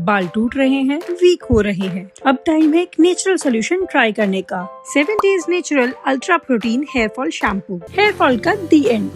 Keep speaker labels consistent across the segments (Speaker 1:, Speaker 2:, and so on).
Speaker 1: बाल टूट रहे हैं, वीक हो रहे हैं? अब टाइम है एक नेचुरल सोल्यूशन ट्राई करने का। 7 Days natural ultra protein hair fall shampoo. Hair fall का दी एंड।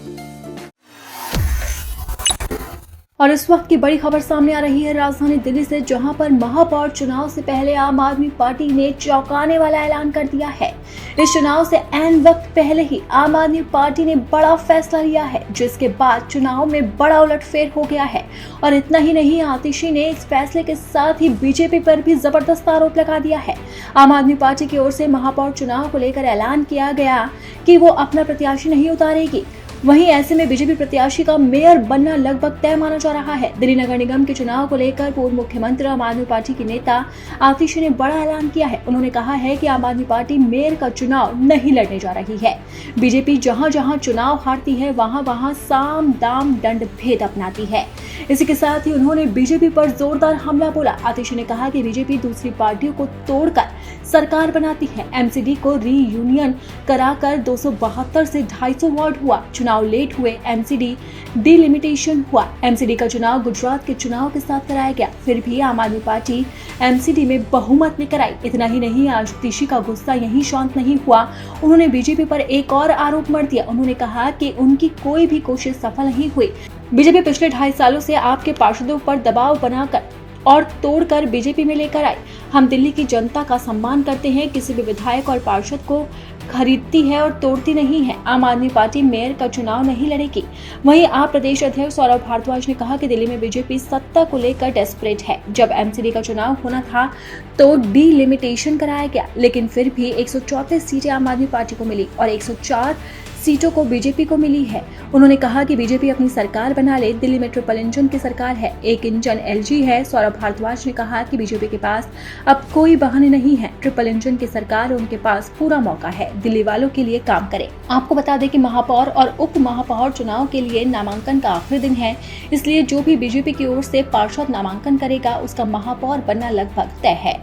Speaker 2: और इस वक्त की बड़ी खबर सामने आ रही है राजधानी दिल्ली से, जहां पर महापौर चुनाव से पहले आम आदमी पार्टी ने चौंकाने वाला ऐलान कर दिया है। इस चुनाव से ऐन वक्त पहले ही आम आदमी पार्टी ने बड़ा फैसला लिया है, जिसके बाद चुनाव में बड़ा उलटफेर हो गया है। और इतना ही नहीं, आतिशी ने इस फैसले के साथ ही बीजेपी पर भी जबरदस्त आरोप लगा दिया है। आम आदमी पार्टी की ओर से महापौर चुनाव को लेकर ऐलान किया गया कि वो अपना प्रत्याशी नहीं उतारेगी। वहीं ऐसे में बीजेपी प्रत्याशी का मेयर बनना लगभग तय माना जा रहा है। दिल्ली नगर निगम के चुनाव को लेकर पूर्व मुख्यमंत्री आम आदमी पार्टी की नेता आतिशी ने बड़ा ऐलान किया है। उन्होंने कहा है कि आम आदमी पार्टी मेयर का चुनाव नहीं लड़ने जा रही है। बीजेपी जहां जहां चुनाव हारती है, वहां वहां साम दाम दंड भेद अपनाती है। इसी के साथ ही उन्होंने बीजेपी पर जोरदार हमला बोला। आतिशी ने कहा कि बीजेपी दूसरी पार्टियों को तोड़कर सरकार बनाती है। एमसीडी को रीयूनियन कराकर 272 से 250 वार्ड हुआ। चुनाव लेट हुए, एमसीडी डिलिमिटेशन हुआ। एमसीडी का चुनाव गुजरात के चुनाव के साथ कराया गया, फिर भी आम आदमी पार्टी एमसीडी में बहुमत लेकर आई। इतना ही नहीं, आज आतिशी का गुस्सा यहीं शांत नहीं हुआ। उन्होंने बीजेपी पर एक और आरोप मढ़ दिया। उन्होंने कहा कि उनकी कोई भी कोशिश सफल नहीं हुई। बीजेपी पिछले 2.5 सालों से आपके पार्षदों पर दबाव बनाकर और तोड़कर बीजेपी में लेकर आए। हम दिल्ली की जनता का सम्मान करते हैं, किसी भी विधायक और पार्षद को खरीदती है और तोड़ती नहीं है। आम आदमी पार्टी मेयर का चुनाव नहीं लड़ेगी। वहीं आप प्रदेश अध्यक्ष सौरभ भारद्वाज ने कहा कि दिल्ली में बीजेपी सत्ता को लेकर डेस्परेट है। जब एमसीडी का चुनाव होना था तो डिलिमिटेशन कराया गया, लेकिन फिर भी 134 सीटें आम आदमी पार्टी को मिली और 104 सीटों को बीजेपी को मिली है। उन्होंने कहा कि बीजेपी अपनी सरकार बना ले। दिल्ली में ट्रिपल इंजन की सरकार है, एक इंजन एलजी है। सौरभ भारद्वाज ने कहा कि बीजेपी के पास अब कोई बहाने नहीं है। ट्रिपल इंजन की सरकार, उनके पास पूरा मौका है, दिल्ली वालों के लिए काम करें। आपको बता दें कि महापौर और उप महापौर चुनाव के लिए नामांकन का आखिरी दिन है, इसलिए जो भी बीजेपी की ओर से पार्षद नामांकन करेगा उसका महापौर बनना लगभग तय है।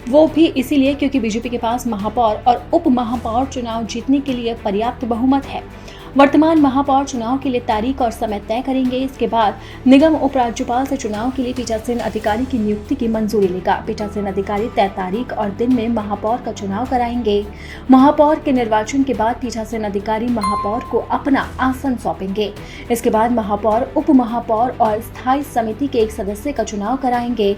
Speaker 2: वो भी इसीलिए क्योंकि बीजेपी के पास महापौर और उप महापौर चुनाव जीतने के लिए पर्याप्त बहुमत है। वर्तमान महापौर चुनाव के लिए तारीख और समय तय करेंगे। इसके बाद निगम उपराज्यपाल से चुनाव के लिए पीठासीन अधिकारी की नियुक्ति की मंजूरी लेगा। पीठासीन अधिकारी तय तारीख और दिन में महापौर का चुनाव कराएंगे। महापौर के निर्वाचन के बाद पीठासीन अधिकारी महापौर को अपना आसन सौंपेंगे। इसके बाद महापौर, उप महापौर और स्थायी समिति के एक सदस्य का चुनाव कराएंगे।